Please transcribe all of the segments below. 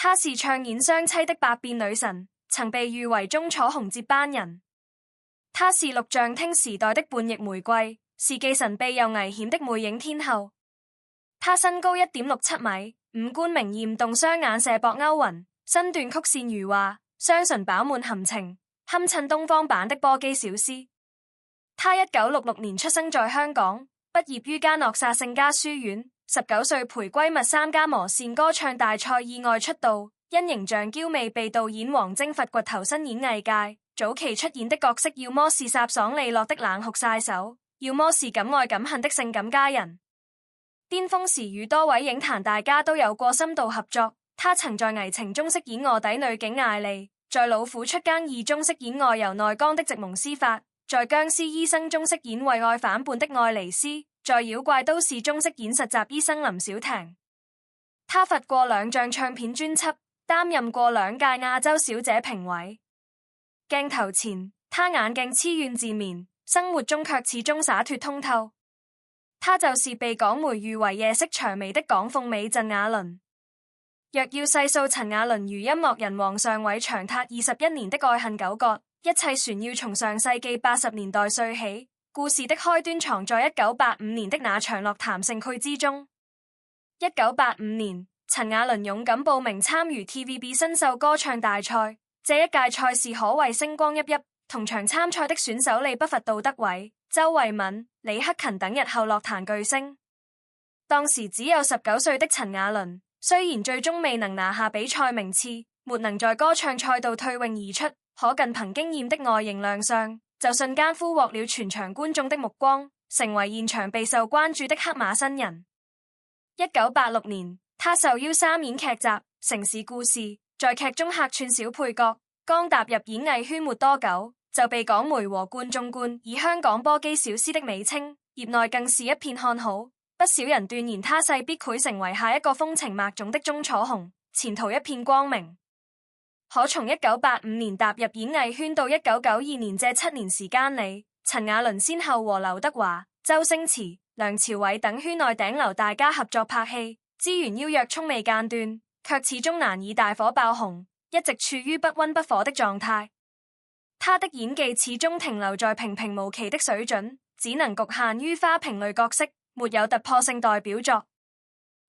她是唱演雙棲的百變女神，曾被譽為鐘楚紅接班人。她是錄像廳時代的叛逆玫瑰，是既神秘又危險的魅影天后。她身高1.67米，五官明豔動，雙眼射博勾魂，身段曲線如畫，雙唇飽滿含情，堪稱東方版的波姬小絲。她1966年出生在香港，畢業於嘉諾撒聖家書院，19歲陪閨蜜參加無線歌唱大賽意外出道，因形象嬌媚被導演王晶發掘投身演藝界。早期出演的角色要麼是颯爽利落的冷酷殺手，要麼是敢愛敢恨的性感佳人。巔峰時與多位影壇大家都有過深度合作，她曾在《危情》中飾演臥底女警艾莉，在《老虎出更2》中飾演外柔內剛的席蒙斯法，在《僵屍醫生》中飾演為愛反叛的愛麗絲，在《妖怪都市》中飾演實習醫生林小婷。她發過2張唱片專輯，擔任過2屆亞洲小姐評委。鏡頭前，她眼鏡痴怨自眠，生活中卻始終灑脫通透。她就是被港媒譽為夜色薔薇的港鳳美陳雅倫。若要細數陳雅倫與音樂人王上偉長達21年的愛恨糾葛，一切船要從上世紀80年代說起。故事的開端藏在1985年的那場樂壇盛會之中。1985年，陳雅倫勇敢報名參與 TVB 新秀歌唱大賽。這一屆賽事可謂星光熠熠，同場參賽的選手離不乏杜德偉、周慧敏、李克勤等日後樂壇巨星。當時只有19歲的陳雅倫，雖然最終未能拿下比賽名次，沒能在歌唱賽道退泳而出，可僅憑驚豔的外形亮相，就瞬間俘獲了全場觀眾的目光，成為現場備受關注的黑馬新人。1986年，他受邀參演劇集《城市故事》。在劇中客串小配角，剛踏入演藝圈沒多久，就被港媒和觀眾冠以香港波姬小絲的美稱，業內更是一片看好。不少人斷言他勢必會成為下一個風情萬種的鐘楚紅，前途一片光明。可從1985年踏入演藝圈到1992年這7年時間裏，陳雅倫先後和劉德華、周星馳、梁朝偉等圈內頂流大家合作拍戲，資源邀約從未間斷。卻始終難以大火爆紅，一直處於不溫不火的狀態。他的演技始終停留在平平無奇的水準，只能局限於花瓶類角色，沒有突破性代表作。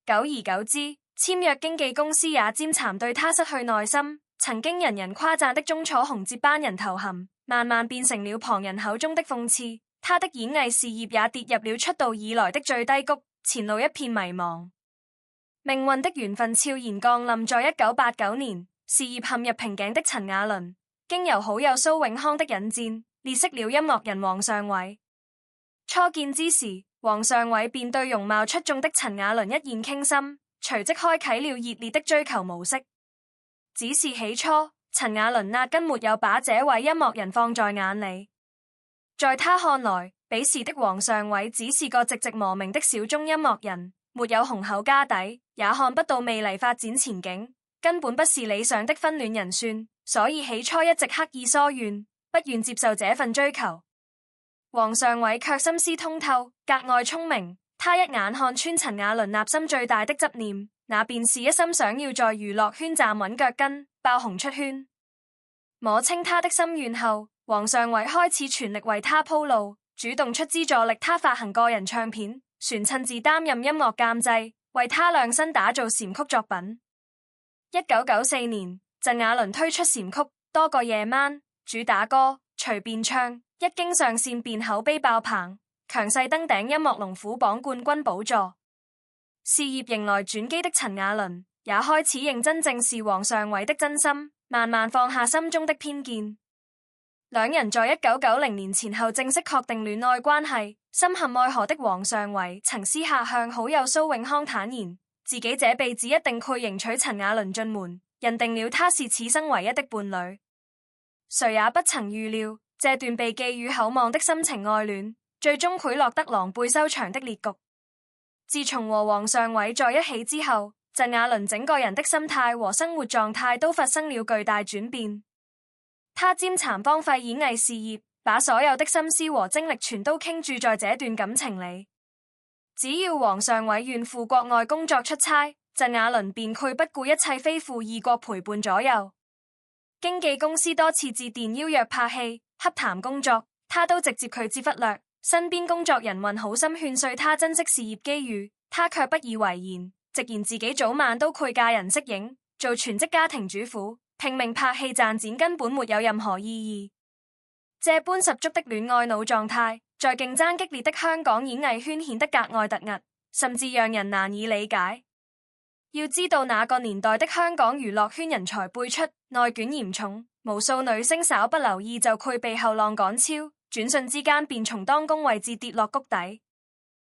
久而久之，簽約經紀公司也漸漸對他失去耐心。曾經人人誇讚的鐘楚紅接班人頭銜，慢慢變成了旁人口中的諷刺。他的演藝事業也跌入了出道以來的最低谷，前路一片迷茫。命運的緣分悄然降臨在1989年，事業陷入瓶頸的陳雅倫，經由好友蘇永康的引薦，結識了音樂人王上偉。初見之時，王上偉便對容貌出眾的陳雅倫一見傾心，隨即開啟了熱烈的追求模式。只是起初，陳雅倫壓根沒有把這位音樂人放在眼裏，在他看來，彼時的王上偉只是個寂寂無名的小眾音樂人。沒有雄厚家底，也看不到未來發展前景，根本不是理想的婚戀人選，所以起初一直刻意疏遠，不願接受這份追求。王上偉卻心思通透，格外聰明，他一眼看穿陳雅倫內心最大的執念，那便是一心想要在娛樂圈站穩腳跟，爆紅出圈。摸清他的心願後，王上偉開始全力為他鋪路，主動出資助力他發行個人唱片。船親自擔任音樂監製，為他量身打造禪曲作品。1994年，陳雅倫推出禪曲《多個夜晚》，主打歌隨便唱，一經上線便口碑爆棚，強勢登頂音樂龍虎榜冠軍寶座。事業迎來轉機的陳雅倫，也開始認真正視王上偉的真心，慢慢放下心中的偏見。兩人在1990年前後正式確定戀愛關係。深陷愛河的王上偉曾私下向好友蘇永康坦言，自己這輩子一定會迎娶陳雅倫進門，認定了她是此生唯一的伴侶。誰也不曾預料，這段被寄予厚望的深情愛戀，最終會落得狼狽收場的烈局。自從和王上偉在一起之後，陳雅倫整個人的心態和生活狀態都發生了巨大轉變。他漸慘荒廢演藝事業，把所有的心思和精力全都傾注在這段感情裏。只要王上偉願赴國外工作出差，陳雅倫便拒不顧一切飛赴異國陪伴左右。經紀公司多次致電邀約拍戲、洽談工作，他都直接拒絕忽略。身邊工作人運好心勸說他珍惜事業機遇，他卻不以為然，直言自己早晚都攰嫁人息影，做全職家庭主婦，拼命拍戲賺錢根本沒有任何意義。這般十足的戀愛腦狀態，在競爭激烈的香港演藝圈顯得格外突兀，甚至讓人難以理解。要知道那個年代的香港娛樂圈人才輩出，內卷嚴重，無數女星稍不留意就潰被後浪趕超，轉瞬之間便從當公位置跌落谷底。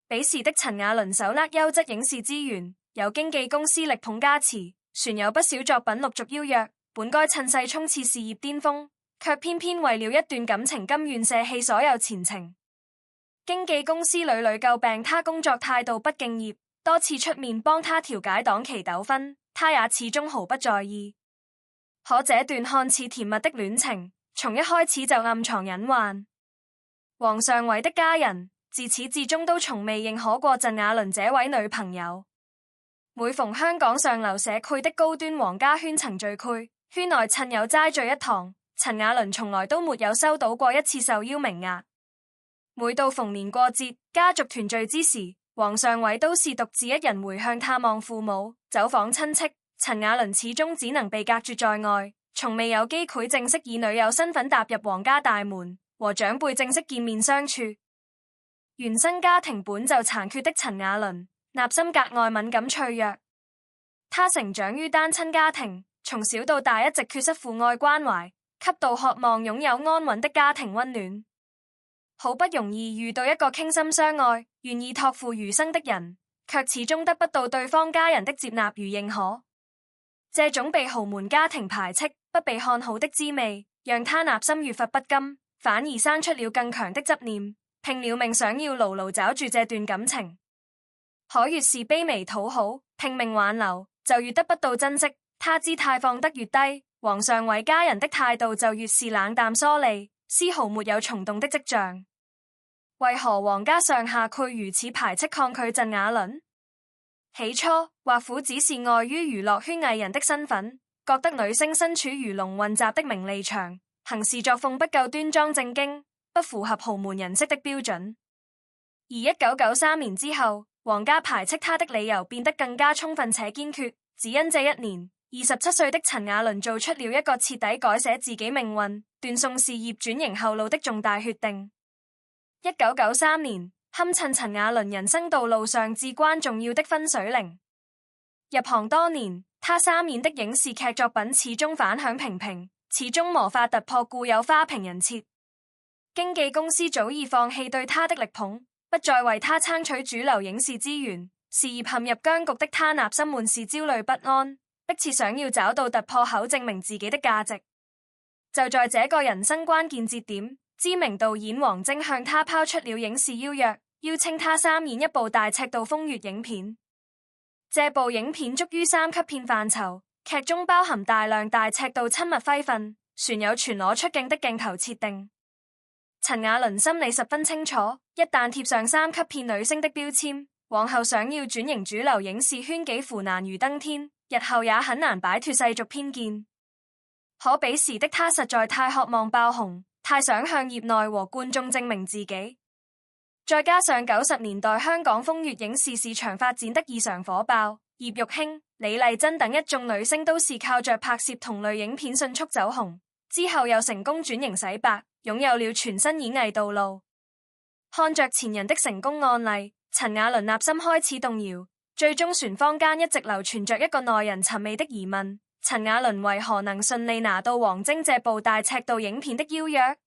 彼時的陳雅倫手握優質影視資源，有經紀公司力捧加持，船有不少作品陸續邀約，本該趁勢衝刺事業巔峰，卻偏偏為了一段感情甘願捨棄所有前程。經紀公司屢屢詬病他工作態度不敬業，多次出面幫他調解檔期糾紛，他也始終毫不在意。可這段看似甜蜜的戀情，從一開始就暗藏隱患。王上偉的家人自始至終都從未認可過陳雅倫這位女朋友。每逢香港上流社區的高端皇家圈層聚會，圈內親友齋聚一堂，陳雅倫從來都沒有收到過一次受邀名額。每到逢年過節、家族團聚之時，王上偉都是獨自一人回鄉探望父母、走訪親戚，陳雅倫始終只能被隔絕在外，從未有機會正式以女友身份踏入皇家大門，和長輩正式見面相處。原生家庭本就殘缺的陳雅倫，內心格外敏感脆弱。他成長於單親家庭，從小到大一直缺失父愛關懷，極度渴望擁有安穩的家庭溫暖。好不容易遇到一個傾心相愛、願意託付餘生的人，卻始終得不到對方家人的接納與認可。這種被豪門家庭排斥、不被看好的滋味，讓他內心越發不甘，反而生出了更強的執念，拼了命想要牢牢抓住這段感情。可越是卑微討好、拼命挽留，就越得不到珍惜。他姿態放得越低，王上偉家人的態度就越是冷淡疏離，絲毫沒有蟲動的跡象。為何皇家上下區如此排斥抗拒陳雅倫？起初或許只是礙於娛樂圈藝人的身份，覺得女星身處魚龍混雜的名利場，行事作風不夠端莊正經，不符合豪門人士的標準。而1993年之後，皇家排斥他的理由變得更加充分且堅決，只因這一年27歲的陳雅倫做出了一個徹底改寫自己命運、斷送事業轉型後路的重大決定。1993年，堪稱陳雅倫人生道路上至關重要的分水嶺。入行多年，他參演的影視劇作品始終反響平平，始終無法突破固有花瓶人設。經紀公司早已放棄對他的力捧，不再為他爭取主流影視資源，事業陷入僵局的他內心滿是焦慮不安，迫切想要找到突破口證明自己的價值。就在這個人生關鍵節點，知名導演王晶向他拋出了影視邀約，邀請他參演一部大尺度風月影片。這部影片屬於3級片範疇，劇中包含大量大尺度親密揮訓，船有全裸出鏡的鏡頭設定。陳雅倫心裡十分清楚，一旦貼上3級片女星的標籤，往後想要轉型主流影視圈幾乎難如登天，日後也很難擺脫世俗偏見。可彼時的他實在太渴望爆紅，太想向業內和觀眾證明自己，再加上90年代香港風月影視市場發展得異常火爆，葉玉卿、李麗珍等一眾女星都是靠着拍攝同類影片迅速走紅，之後又成功轉型洗白，擁有了全新演藝道路。看着前人的成功案例，陳雅倫內心開始動搖，最終船坊間一直流傳着一個耐人尋味的疑問：陳雅倫為何能順利拿到王晶這部大尺度影片的邀約？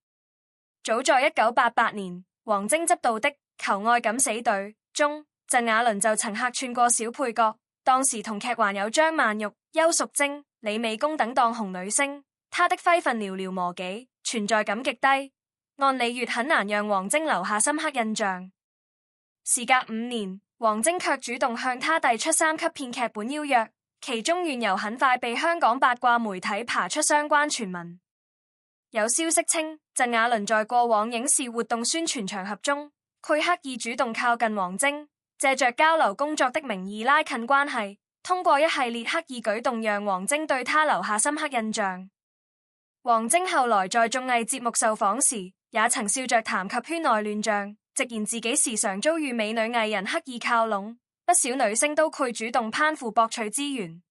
早在1988年，王晶執導的《求愛敢死隊》中，陳雅倫就曾客串過小配角，當時同劇還有張曼玉、邱淑貞、李美宮等當紅女星，她的揮訓寥寥無幾，存在感極低，按理越很難讓王晶留下深刻印象。時隔5年，王晶卻主動向她遞出3級片劇本邀約，其中緣由很快被香港八卦媒體爬出相關傳聞。有消息稱，陳雅倫在過往影視活動宣傳場合中，佢刻意主動靠近王晶，借着交流工作的名義拉近關係，通過一系列刻意舉動讓王晶對他留下深刻印象。王晶後來在綜藝節目受訪時，也曾笑着談及圈內亂象，直言自己時常遭遇美女藝人刻意靠攏，不少女星都會主動攀附博取資源。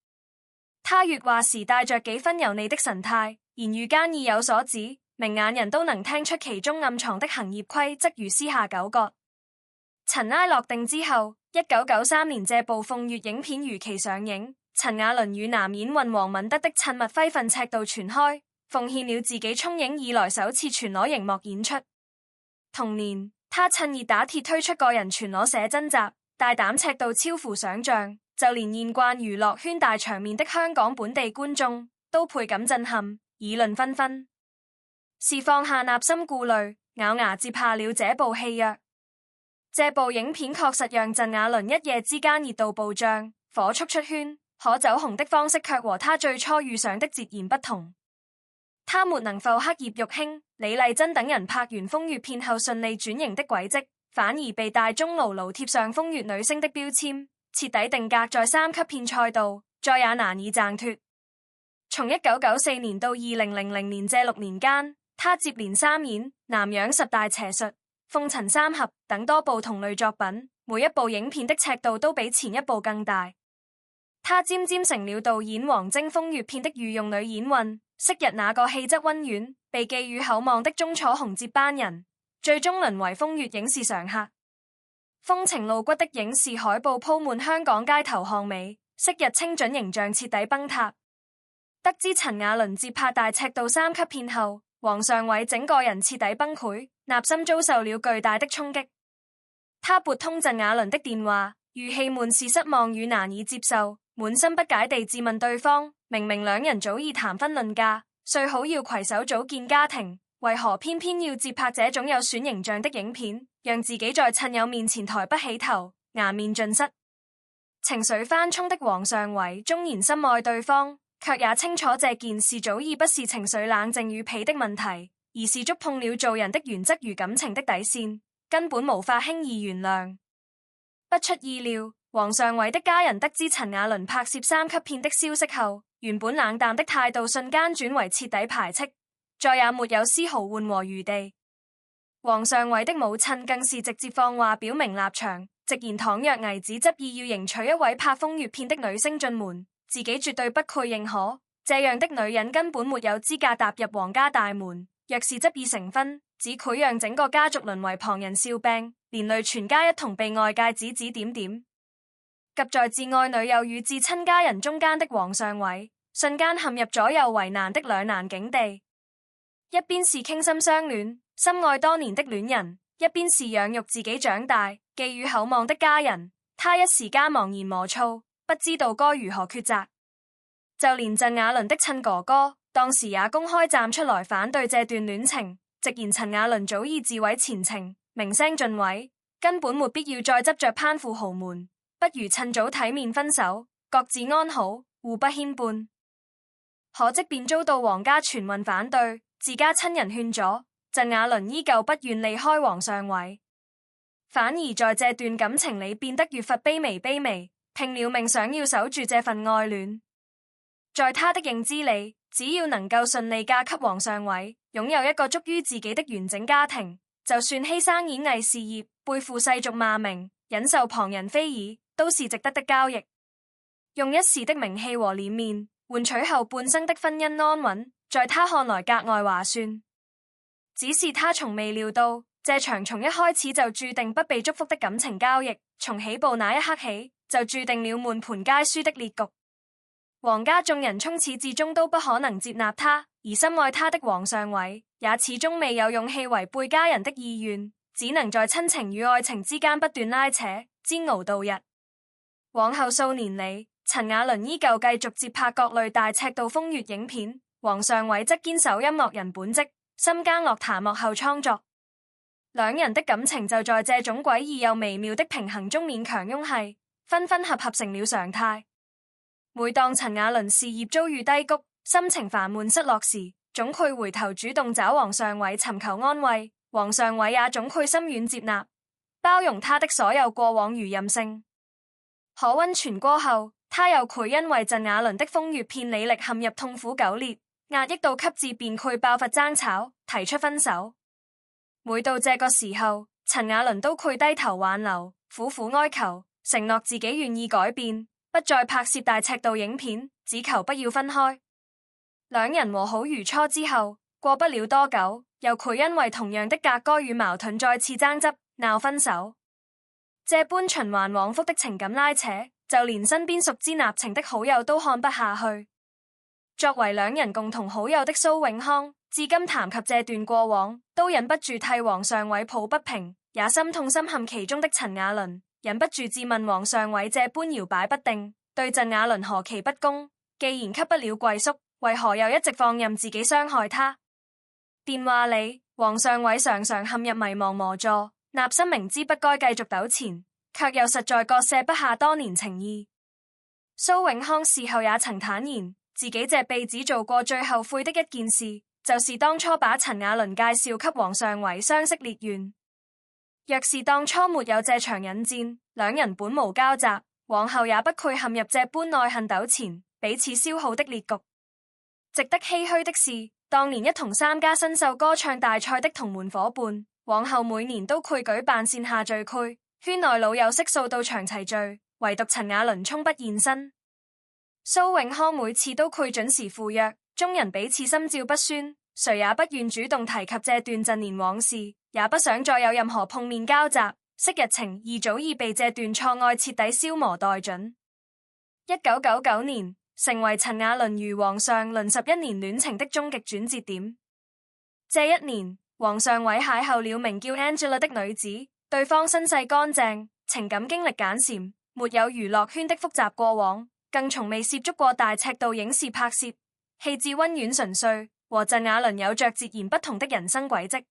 他越話時帶着幾分油膩的神態，言語間意有所指，明眼人都能聽出其中暗藏的行業規則如私下糾葛。塵埃落定之後，1993年這部鳳月影片如期上映，陳雅倫與男演員黃敏德的親密揮份尺度傳開，奉獻了自己從影以來首次全裸熒幕演出。同年，他趁熱打鐵推出個人全裸寫真集，大膽尺度超乎想象，就連見慣娛樂圈大場面的香港本地觀眾都倍感震撼，議論紛紛。是放下納心顧慮，咬牙接下了這部戲約。這部影片確實讓陳雅倫一夜之間熱度暴漲，火速出圈，可走紅的方式卻和他最初遇上的截然不同。他沒能復刻葉玉卿、李麗珍等人拍完風月片後順利轉型的軌跡，反而被大眾牢牢貼上風月女星的標籤，徹底定格在三級片賽道，再也難以掙脫。從1994年到2000年這6年間，他接連參演《南洋十大邪術》、《鳳塵三俠》等多部同類作品，每一部影片的尺度都比前一部更大。他漸漸成了導演王晶風月片的御用女演員，昔日那個氣質溫婉、被寄予厚望的鐘楚紅接班人，最終淪為風月影視常客。風情露骨的影視海報鋪滿香港街頭巷尾，昔日清準形象徹底崩塌。得知陳雅倫接拍大尺度三級片後，王上偉整個人徹底崩潰，內心遭受了巨大的衝擊。他撥通陳雅倫的電話，語氣滿是失望與難以接受，滿心不解地自問對方：明明兩人早已談婚論嫁，說好要攜手組建家庭，為何偏偏要接拍這種有損形象的影片，讓自己在親友面前抬不起頭，顏面盡失。情緒翻衝的王上偉縱然深愛對方，卻也清楚這件事早已不是情緒冷靜與否的問題，而是觸碰了做人的原則與感情的底線，根本無法輕易原諒。不出意料，王上偉的家人得知陳雅倫拍攝三級片的消息後，原本冷淡的態度瞬間轉為徹底排斥，再也沒有絲毫緩和餘地。王上偉的母親更是直接放話表明立場，直言倘若兒子執意要迎娶一位拍風月片的女星進門，自己絕對不配認可，這樣的女人根本沒有資格踏入皇家大門。若是執意成婚，只會讓整個家族淪為旁人笑柄，連累全家一同被外界指指點點。夾在摯愛女友與至親家人中間的王上偉，瞬間陷入左右為難的兩難境地。一邊是傾心相戀、深愛多年的戀人，一邊是養育自己長大、寄予厚望的家人，他一時間茫然無措，不知道該如何抉擇。就連陳雅倫的親哥哥，當時也公開站出來反對這段戀情，直言陳雅倫早已自毀前程，名聲盡毀，根本沒必要再執着攀附豪門，不如趁早體面分手，各自安好，互不牽絆。可即便遭到皇家全運反對，自家親人勸阻，陳雅倫依舊不願離開王上偉，反而在這段感情裡變得越發卑微，拼了命想要守住這份愛戀。在他的認知裡，只要能夠順利嫁給王上偉，擁有一個屬於自己的完整家庭，就算犧牲演藝事業，背負世俗罵名，忍受旁人非議，都是值得的交易。用一時的名氣和臉面，換取後半生的婚姻安穩，在他看來格外划算。只是他從未料到，這場從一開始就注定不被祝福的感情交易，從起步那一刻起，就注定了滿盤皆輸的裂局。皇家眾人從始至終都不可能接納他，而深愛他的王上偉也始終未有勇氣違背家人的意願，只能在親情與愛情之間不斷拉扯，煎熬度日。往後數年裡，陳雅倫依舊繼續接拍各類大尺度風月影片，王上偉則堅守音樂人本職，深耕樂壇幕後創作。兩人的感情就在這種詭異又微妙的平衡中勉強擁繫，分分合合成了常態。每當陳雅倫事業遭遇低谷，心情煩悶失落時，總會回頭主動找王上偉尋求安慰，王上偉也總會心軟接納，包容他的所有過往與任性。可溫泉過後，他又繪因為陳雅倫的風月遍履歷陷入痛苦糾裂，壓抑到給致便潰爆發爭吵，提出分手。每到這個時候，陳雅倫都會低頭挽留，苦苦哀求，承諾自己願意改變，不再拍攝大尺度影片，只求不要分開。兩人和好如初之後，過不了多久，又會因為同樣的格哥與矛盾再次爭執，鬧分手。這般循環往復的情感拉扯，就連身邊熟知納情的好友都看不下去。作為兩人共同好友的蘇永康，至今談及這段過往，都忍不住替王上偉抱不平，也心痛深陷其中的陳雅倫，忍不住自問王上偉這般搖擺不定，對陳雅倫何其不公？既然給不了歸宿，為何又一直放任自己傷害他？電話裡，王上偉常常陷入迷茫無助，納森明知不該繼續糾纏，卻又實在割捨不下多年情誼。蘇永康事後也曾坦言，自己這輩子做過最後悔的一件事，就是當初把陳雅倫介紹給王上偉相識烈緣。若是當初沒有這場引戰，兩人本無交集，往後也不會陷入這般愛恨糾纏、彼此消耗的烈局。值得唏噓的是，當年一同參加新秀歌唱大賽的同門夥伴，往後每年都會舉辦線下聚會，圈內老友悉數到場齊聚，唯獨陳雅倫從不現身。蘇永康每次都會準時赴約，中人彼此心照不宣，誰也不願主動提及這段陳年往事，也不想再有任何碰面交集。昔日情誼早已被這段錯愛徹底消磨殆盡。1999年，成為陳雅倫與王上倫11年戀情的終極轉折點。這一年，王上偉邂逅了名叫 Angela 的女子，對方身世乾淨，情感經歷簡樸，沒有娛樂圈的複雜過往，更從未涉足過大尺度影視拍攝，氣質溫婉純粹，和陳雅倫有着截然不同的人生軌跡。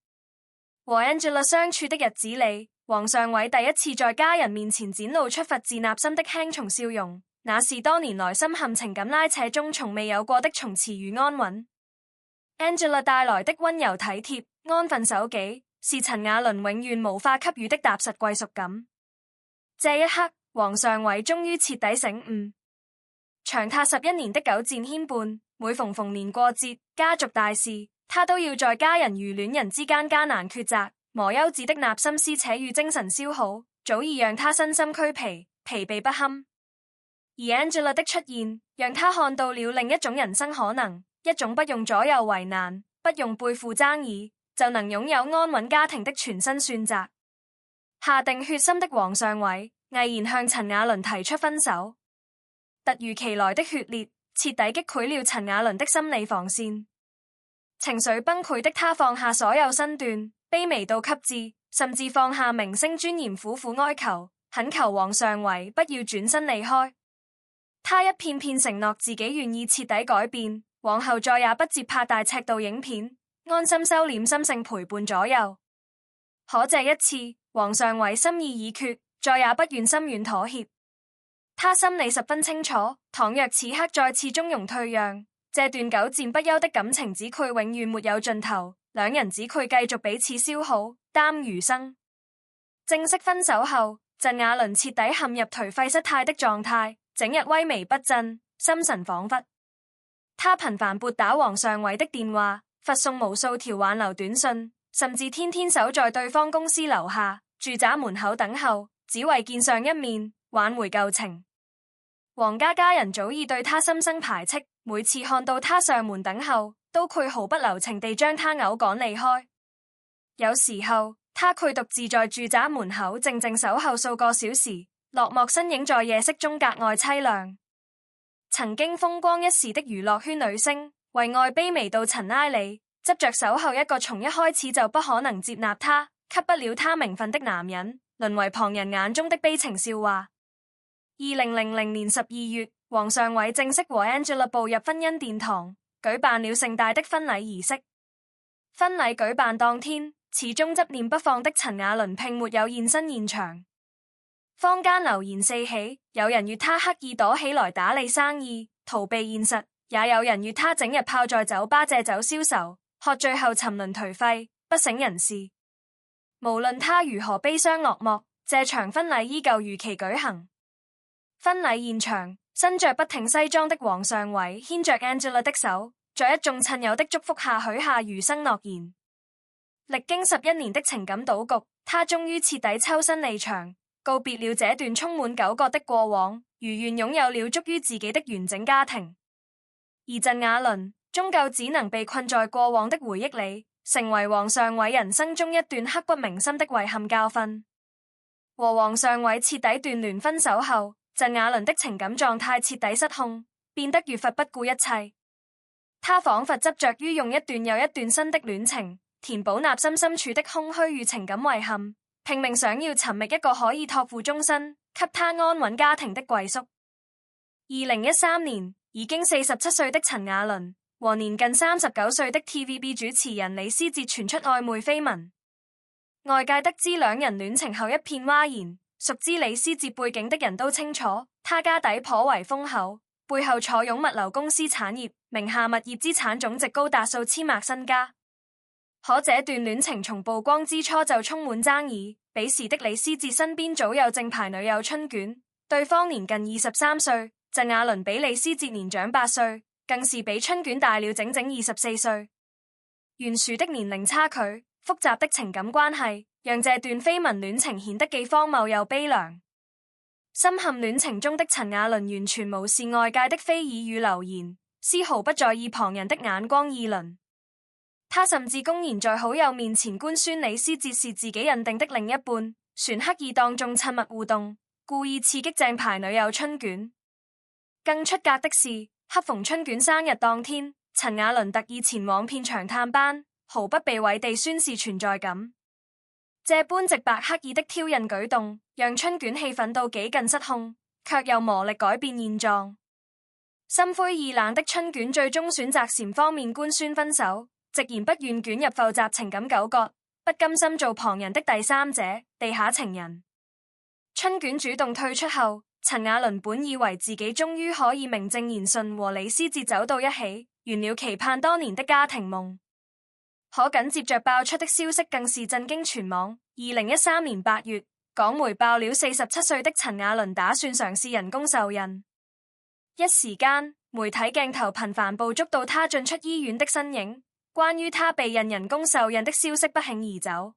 和 Angela 相處的日子裡，王上偉第一次在家人面前展露出發自內心的輕鬆笑容，那是多年來深陷情感拉扯中從未有過的從詞與安穩。Angela 帶來的溫柔體貼、安分守己，是陳雅倫永遠無法給予的踏實歸屬感。這一刻，王上偉終於徹底醒悟，長達11年的久戰牽絆，每逢年過節、家族大事，他都要在家人與戀人之間艱難抉擇，磨優質的納心撕扯與精神消耗，早已讓他身心俱疲，疲憊不堪。而 Angela 的出現，讓他看到了另一種人生可能，一種不用左右為難，不用背負爭議，就能擁有安穩家庭的全新選擇。下定決心的王上偉，毅然向陳雅倫提出分手。突如其來的決裂，徹底擊潰了陳雅倫的心理防線。情緒崩潰的他放下所有身段，卑微到極致，甚至放下明星尊嚴，苦苦哀求，懇求王上偉不要轉身離開。他一片片承諾自己願意徹底改變，往後再也不接拍大尺度影片，安心收斂心性陪伴左右。可這一次，王上偉心意已決，再也不願心軟妥協。他心裡十分清楚，倘若此刻再次中庸退讓，這段久戰不休的感情只會永遠沒有盡頭，兩人只會繼續彼此消耗，耽餘生。正式分手後，陳雅倫徹底陷入頹廢失態的狀態，整日萎靡不振，心神恍惚。他頻繁撥打王上偉的電話，發送無數條挽留短信，甚至天天守在對方公司樓下、住宅門口等候，只為見上一面，挽回舊情。王家家人早已對他心生排斥，每次看到他上門等候，都會毫不留情地將他偶趕離開。有時候，他會獨自在住宅門口靜靜守候數個小時，落寞身影在夜色中格外淒涼。曾經風光一時的娛樂圈女星，為愛卑微到塵埃裡，執着守候一個從一開始就不可能接納他、給不了他名分的男人，淪為旁人眼中的悲情笑話。2000年12月，王上偉正式和 Angela 步入婚姻殿堂，舉辦了盛大的婚禮儀式。婚禮舉辦當天，始終執念不放的陳雅倫並沒有現身現場。坊間流言四起，有人說他刻意躲起來打理生意，逃避現實，也有人說他整日泡在酒吧借酒消愁，喝醉後沉淪頹廢，不省人事。無論他如何悲傷落寞，這場婚禮依舊如期舉行。婚禮現場，身着不挺西裝的王上偉牽着 Angela 的手，在一眾親友的祝福下許下餘生諾言。歷經11年的情感賭局，他終於徹底抽身離場，告別了這段充滿糾葛的過往，如願擁有了屬於自己的完整家庭。而陳雅倫終究只能被困在過往的回憶裡，成為王上偉人生中一段刻骨銘心的遺憾教訓。和王上偉徹底斷聯分手後，陳雅倫的情感狀態徹底失控，變得越發不顧一切。他仿佛執着於用一段又一段新的戀情，填補內心深處的空虛與情感遺憾，拼命想要尋覓一個可以託付終身、給他安穩家庭的歸宿。2013年，已經47歲的陳雅倫和年近39歲的 TVB 主持人李思捷傳出曖昧緋聞，外界得知兩人戀情後一片嘩然。熟知李思捷背景的人都清楚，他家底頗為豐厚，背後坐擁物流公司產業，名下物業資產總值高達數千萬身家。可這段戀情從曝光之初就充滿爭議。彼時的李思捷身邊早有正牌女友春卷，對方年近23歲，陳雅倫比李思捷年長8歲，更是比春卷大了整整24歲。懸殊的年齡差距，複雜的情感關係，讓這段緋聞戀情顯得既荒謬又悲涼。深陷戀情中的陳雅倫完全無視外界的非議與流言，絲毫不在意旁人的眼光議論。他甚至公然在好友面前官宣李思捷是自己認定的另一半，旋刻意當眾親密互動，故意刺激正牌女友春卷。更出格的是，恰逢春卷生日當天，陳雅倫特意前往片場探班，毫不避諱地宣示存在感。這般直白刻意的挑釁舉動，讓春卷氣憤到幾近失控，卻又磨力改變現狀。心灰意冷的春卷最終選擇禪方面官宣分手，直言不願捲入複雜情感糾葛，不甘心做旁人的第三者、地下情人。春卷主動退出後，陳雅倫本以為自己終於可以名正言順和李思捷走到一起，圓了期盼多年的家庭夢。可緊接着爆出的消息更是震驚全網。2013年8月，港媒爆料47歲的陳雅倫打算嘗試人工受孕，一時間媒體鏡頭頻繁捕捉到他進出醫院的身影。關於他避孕人工受孕的消息不脛而走。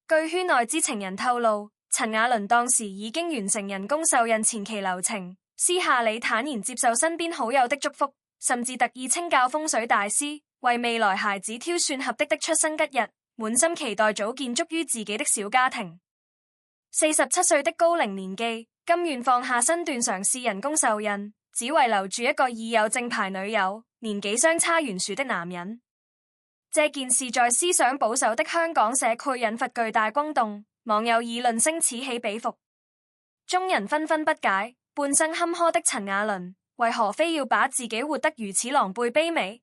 據圈內知情人透露，陳雅倫當時已經完成人工受孕前期流程，私下裏坦然接受身邊好友的祝福，甚至特意請教風水大師，為未來孩子挑選合適的出生吉日，滿心期待組建屬於自己的小家庭。47歲的高齡年紀，甘願放下身段嘗試人工受孕，只為留住一個已有正牌女友、年紀相差懸殊的男人。這件事在思想保守的香港社區引發巨大轟動，網友議論聲此起彼伏，眾人紛紛不解，半生坎坷的陳雅倫為何非要把自己活得如此狼狽卑微？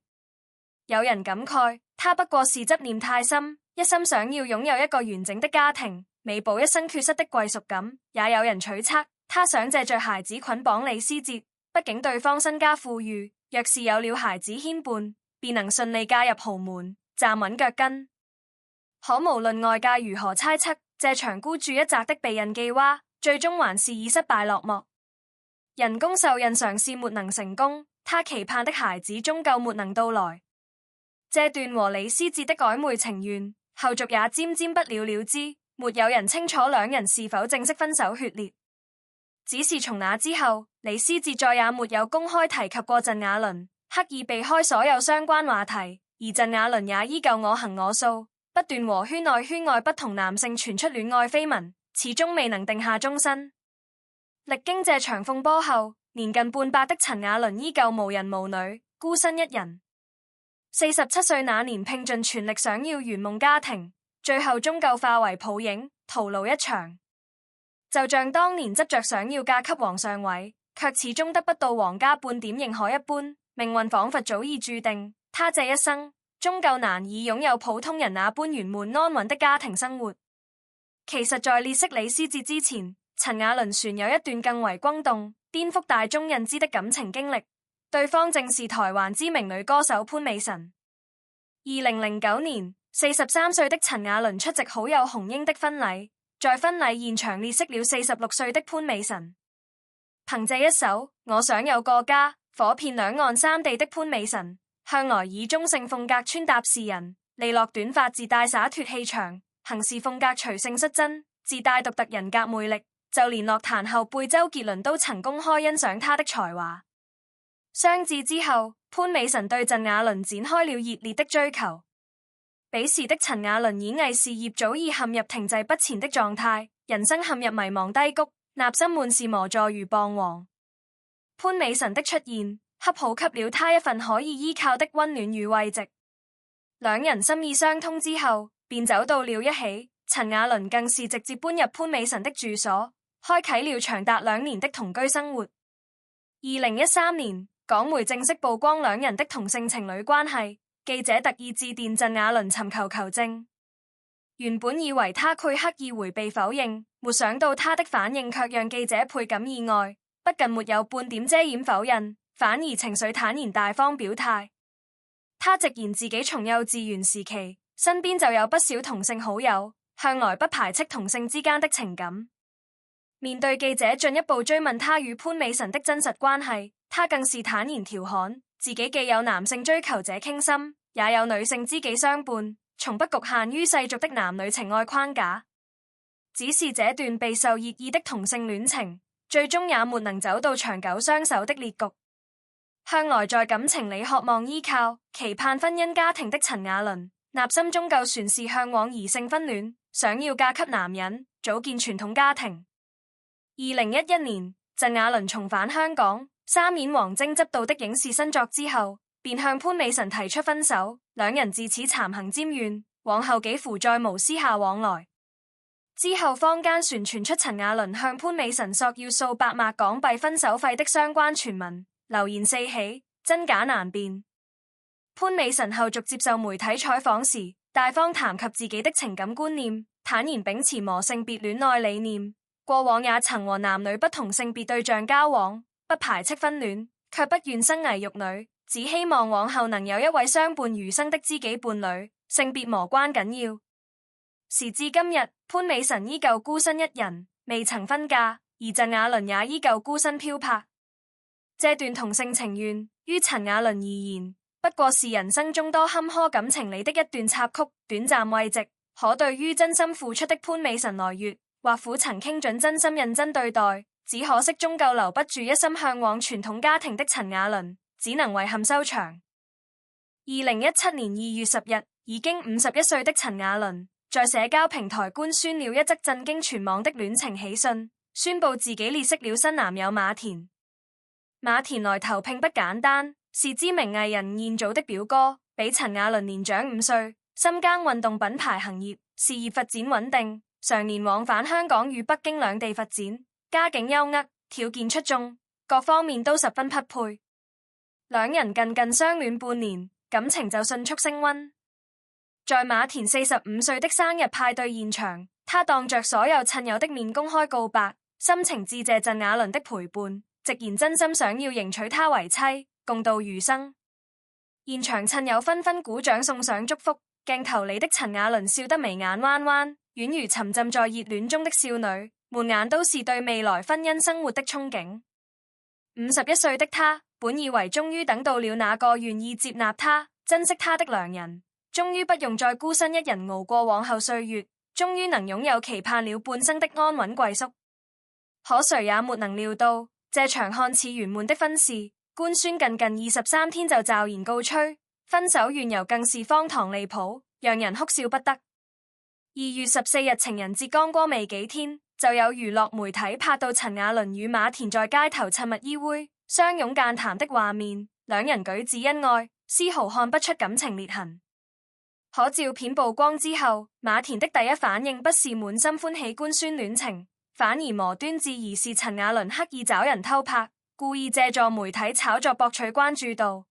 有人感慨，他不過是執念太深，一心想要擁有一個完整的家庭，彌補一生缺失的歸屬感。也有人揣測，他想借着孩子捆綁李思捷，畢竟對方身家富裕，若是有了孩子牽絆，便能順利嫁入豪門，站穩腳跟。可無論外界如何猜測，這場孤注一擲的避孕計劃，最終還是以失敗落幕。人工受孕嘗試沒能成功，他期盼的孩子終究沒能到來。這段和李思捷的曖昧情緣，後續也漸漸不了了之，沒有人清楚兩人是否正式分手決裂。只是從那之後，李思捷再也沒有公開提及過陳雅倫，刻意避開所有相關話題。而陳雅倫也依舊我行我素，不斷和圈內圈外不同男性傳出戀愛緋聞，始終未能定下終身。歷經這場風波後，年近半百的陳雅倫依舊無人無女，孤身一人。47歲那年拼盡全力想要圓夢家庭，最後終究化為泡影，徒勞一場。就像當年執着想要嫁給王上偉，卻始終得不到皇家半點認可一般，命運仿佛早已注定。他這一生終究難以擁有普通人那般圓滿安穩的家庭生活。其實在列識李思捷之前，陳雅倫船有一段更為轟動、顛覆大眾認知的感情經歷，對方正是台灣知名女歌手潘美辰。2009年，43歲的陳雅倫出席好友洪英的婚禮，在婚禮現場列識了46歲的潘美辰。憑這一首我想有個家，火遍兩岸三地的潘美辰，向來以中性風格穿搭示人，利落短髮自帶灑脫氣場，行事風格隨性率真，自帶獨特人格魅力。就連樂壇後輩周杰倫都曾公開欣賞他的才華。相至之後，潘美辰對陳雅倫展開了熱烈的追求。彼時的陳雅倫演藝事業早已陷入停滯不前的狀態，人生陷入迷茫低谷，內心滿是無助如彷徨。潘美辰的出現，恰好給了他一份可以依靠的溫暖與慰藉。兩人心意相通之後，便走到了一起。陳雅倫更是直接搬入潘美辰的住所，開啟了長達2年的同居生活。2013年，港媒正式曝光兩人的同性情侶關係，記者特意致電陳雅倫尋求求證。原本以為他會刻意迴避否認，沒想到他的反應卻讓記者倍感意外，不僅沒有半點遮掩否認，反而情緒坦然大方表態。他直言自己從幼稚園時期，身邊就有不少同性好友，向來不排斥同性之間的情感。面對記者進一步追問他與潘美辰的真實關係，他更是坦然調侃，自己既有男性追求者傾心，也有女性知己相伴，從不局限於世俗的男女情愛框架。只是這段備受熱議的同性戀情，最終也沒能走到長久相守的烈局。向來在感情裡渴望依靠、期盼婚姻家庭的陳雅倫，內心終究全是向往異性婚戀，想要嫁給男人，組建傳統家庭。2011年，陳雅倫重返香港，參演王晶執導的影視新作之後，便向潘美辰提出分手，兩人自此漸行漸遠，往後幾乎再無私下往來。之後坊間傳出陳雅倫向潘美辰索要數百萬港幣分手費的相關傳聞，流言四起，真假難辨。潘美辰後續接受媒體採訪時，大方談及自己的情感觀念，坦言秉持無性別戀愛理念。過往也曾和男女不同性別對象交往，不排斥婚戀，卻不願生兒育女，只希望往後能有一位相伴餘生的知己伴侶，性別無關緊要。時至今日，潘美辰依舊孤身一人，未曾分嫁，而陳雅倫也依舊孤身漂泊。這段同性情緣於陳雅倫而言，不過是人生中多坎坷感情裡的一段插曲，短暫慰藉。可對於真心付出的潘美辰來說，或苦曾傾盡真心認真對待，只可惜終究留不住一心向往傳統家庭的陳雅倫，只能遺憾收場。2017年2月10日，已經51歲的陳雅倫在社交平台官宣了一則震驚全網的戀情喜訊，宣布自己列識了新男友馬田。馬田來頭並不簡單，是知名藝人彥祖的表哥，比陳雅倫年長5歲，深耕運動品牌行業，事業發展穩定。常年往返香港與北京兩地發展，家境優渥，條件出眾，各方面都十分匹配。兩人近相戀半年，感情就迅速升溫。在馬田45歲的生日派對現場，他當着所有親友的面公開告白，深情致謝陳雅倫的陪伴，直言真心想要迎娶她為妻，共度餘生。現場親友紛紛鼓掌送上祝福，鏡頭裡的陳雅倫笑得眉眼彎彎，宛如沉浸在熱戀中的少女，滿眼都是對未來婚姻生活的憧憬。51歲的她，本以為終於等到了那個願意接納她、珍惜她的良人，終於不用再孤身一人熬過往後歲月，終於能擁有期盼了半生的安穩歸宿。可誰也沒能料到，這場看似圓滿的婚事，官宣近23天就驟然告吹，分手緣由更是荒唐離譜，讓人哭笑不得。2月14日情人節剛過未幾天，就有娛樂媒體拍到陳雅倫與馬田在街頭親密依偎、相擁間談的畫面，兩人舉止恩愛，絲毫看不出感情裂痕。可照片曝光之後，馬田的第一反應不是滿心歡喜官宣戀情，反而無端質疑是陳雅倫刻意找人偷拍，故意借助媒體炒作博取關注度。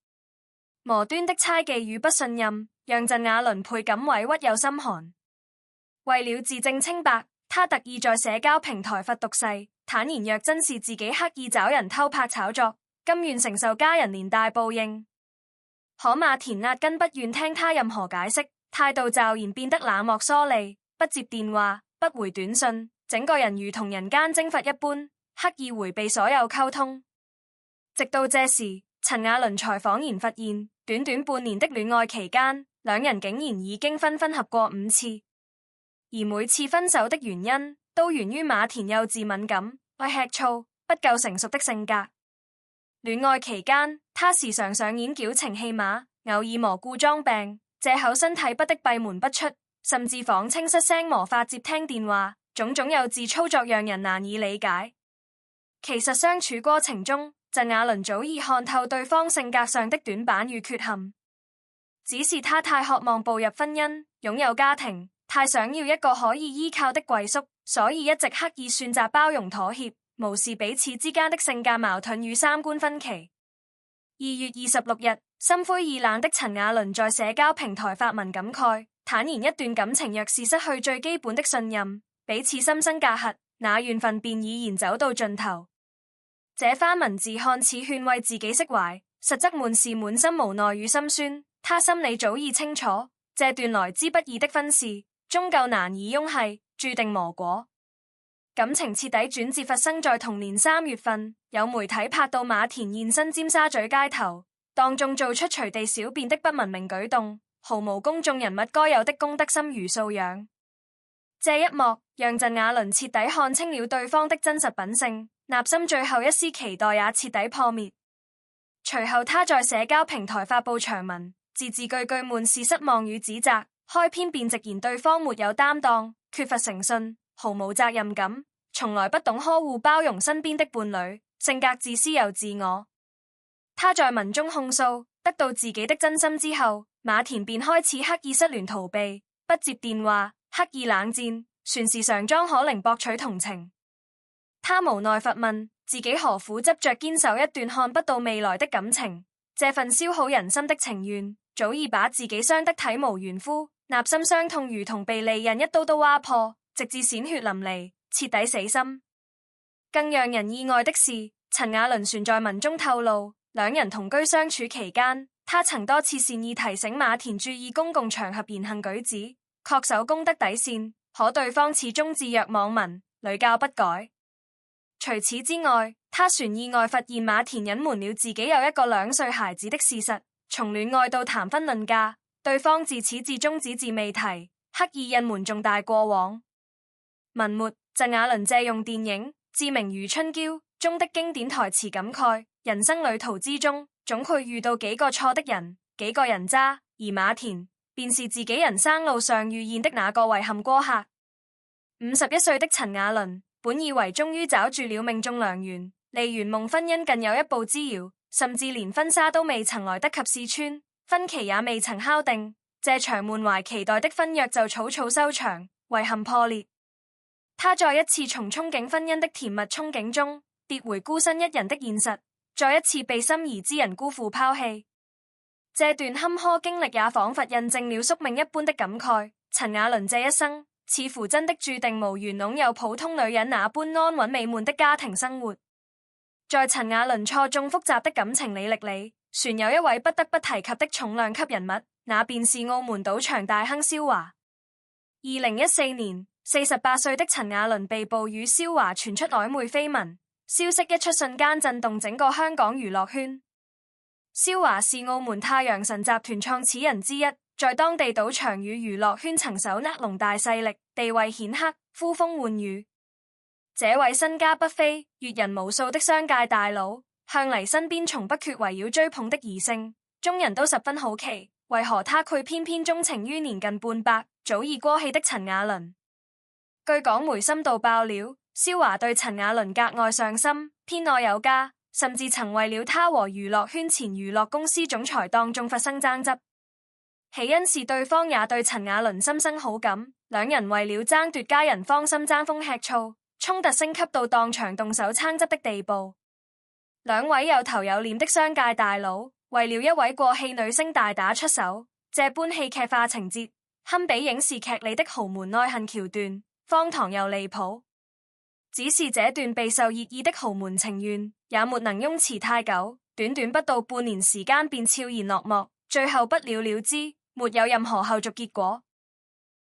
無端的猜忌與不信任，讓陳雅倫倍感委屈又心寒。為了自證清白，他特意在社交平台發毒誓，坦言若真是自己刻意找人偷拍炒作，甘願承受家人連帶報應。可馬田壓根不願聽他任何解釋，態度驟然變得冷漠疏離，不接電話，不回短信，整個人如同人間蒸發一般，刻意迴避所有溝通。直到這時，陳雅倫才恍然發現，短短半年的戀愛期間，兩人竟然已經分合過5次，而每次分手的原因都源於馬田幼稚敏感、愛吃醋、不夠成熟的性格。戀愛期間，他時常上演矯情戲碼，偶爾蘑菇裝病，借口身體不適閉門不出，甚至謊稱失聲無法接聽電話，種種幼稚操作讓人難以理解。其實相處過程中，陳雅倫早已看透對方性格上的短板與缺陷，只是他太渴望步入婚姻，擁有家庭，太想要一個可以依靠的歸宿，所以一直刻意選擇包容妥協，無視彼此之間的性格矛盾與三觀分歧。2月26日，心灰意冷的陳雅倫在社交平台發文感慨，坦言一段感情若是失去最基本的信任，彼此心生隔閡，那緣分便已然走到盡頭。這番文字看似勸慰自己釋懷，實則滿是滿心無奈與心酸。他心裏早已清楚，這段來之不易的婚事，終究難以擁繫，注定無果。感情徹底轉折發生在同年3月份，有媒體拍到馬田現身尖沙咀街頭，當眾做出隨地小便的不文明舉動，毫無公眾人物該有的公德心與素養。這一幕讓陳雅倫徹底看清了對方的真實品性，內心最後一絲期待也徹底破滅。隨後他在社交平台發布長文，字字句句滿是失望與指責，開篇便直言對方沒有擔當、缺乏誠信、毫無責任感，從來不懂呵護包容身邊的伴侶，性格自私又自我。他在文中控訴，得到自己的真心之後，馬田便開始刻意失聯逃避，不接電話，刻意冷戰，船事上裝可憐博取同情。他無奈發問，自己何苦執着堅守一段看不到未來的感情？這份消耗人心的情願，早已把自己傷得體無完膚，內心傷痛如同被利刃一刀刀劃破，直至鮮血淋漓，徹底死心。更讓人意外的是，陳雅倫旋在文中透露，兩人同居相處期間，他曾多次善意提醒馬田注意公共場合言行舉止，恪守公德底線，可對方始終置若罔聞，屢教不改。除此之外，他旋意外發現馬田隱瞞了自己有一個2歲孩子的事實，從戀愛到談婚論嫁，對方自始至終只字未提，刻意隱瞞重大過往。文末，陳雅倫借用電影《志明與春嬌》中的經典台詞感慨，人生旅途之中，總會遇到幾個錯的人，幾個人渣，而馬田便是自己人生路上遇見的那個遺憾過客。51歲的陳雅倫本以為終於找住了命中良緣，離圓夢婚姻更有一步之遙，甚至連婚紗都未曾來得及試穿，婚期也未曾敲定，這場滿懷期待的婚約就草草收場，遺憾破裂。他再一次從憧憬婚姻的甜蜜憧憬中跌回孤身一人的現實，再一次被心儀之人辜負拋棄。這段坎坷經歷也仿佛印證了宿命一般的感慨，陳雅倫這一生似乎真的注定無緣擁有普通女人那般安穩美滿的家庭生活。在陳雅倫錯綜複雜的感情履歷裡，船有一位不得不提及的重量級人物，那便是澳門賭場大亨蕭華。2014年，48歲的陳雅倫被捕與蕭華傳出曖昧緋聞，消息一出瞬間震動整個香港娛樂圈。蕭華是澳門太陽神集團創始人之一，在當地賭場與娛樂圈曾手握龍大勢力，地位顯赫，呼風喚雨。這位身家不菲、閱人無數的商界大佬，向來身邊從不缺圍繞追捧的異性，眾人都十分好奇，為何他卻偏偏鍾情於年近半百、早已過氣的陳雅倫。據港媒深度爆料，蕭華對陳雅倫格外上心，偏愛有加，甚至曾為了他和娛樂圈前娛樂公司總裁當眾發生爭執。起因是對方也對陳雅倫心生好感，兩人為了爭奪家人芳心爭風吃醋，衝突升級到當場動手爭執的地步。兩位有頭有臉的商界大佬為了一位過氣女星大打出手，這般戲劇化情節堪比影視劇裡的豪門愛恨橋段，荒唐又離譜。只是這段備受熱議的豪門情緣也沒能擁持太久，短短不到半年時間便悄然落幕，最後不了了之，沒有任何後續結果。